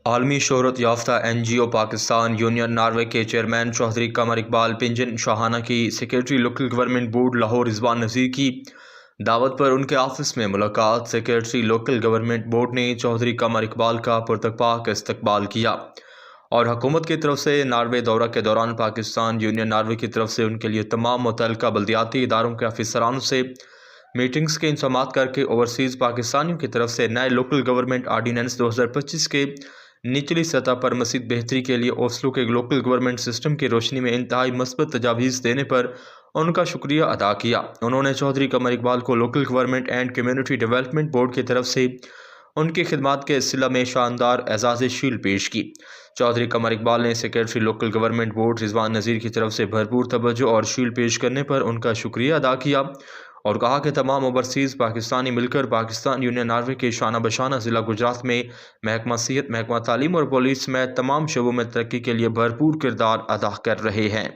عالمی شہرت یافتہ N G O Pakistan union Norway کے چیئرمین چوہدری قمر اقبال پنجن شاہانہ کی secretary local government board Lahore Rizwan Nazir کی دعوت پر ان کے آفس میں ملاقات۔ سیکریٹری لوکل گورنمنٹ بورڈ نے چوہدری قمر اقبال کا پرتپاک استقبال کیا اور حکومت کی طرف سے ناروے دورہ کے دوران پاکستان یونین ناروے کی طرف سے ان کے لیے تمام متعلقہ بلدیاتی اداروں کے افسران سے میٹنگز کے انتظامات کر کے اوورسیز پاکستانیوں کی طرف سے نئے لوکل گورنمنٹ آرڈیننس 2025 کے نچلی سطح پر مزید بہتری کے لیے اوسلو کے لوکل گورنمنٹ سسٹم کی روشنی میں انتہائی مثبت تجاویز دینے پر ان کا شکریہ ادا کیا۔ انہوں نے چوہدری قمر اقبال کو local government and community development board کی طرف سے ان کی خدمات کے سلسلہ میں شاندار اعزاز شیل پیش کی۔ چوہدری قمر اقبال نے سیکریٹری لوکل گورنمنٹ بورڈ رضوان نذیر کی طرف سے بھرپور توجہ اور شیل پیش کرنے پر ان کا شکریہ ادا کیا اور کہا کہ تمام اوورسیز پاکستانی مل کر پاکستان یونین ناروے کے شانہ بشانہ ضلع گجرات میں محکمہ صحت، محکمہ تعلیم اور پولیس سمیت تمام شعبوں میں ترقی کے لیے بھرپور کردار ادا کر رہے ہیں۔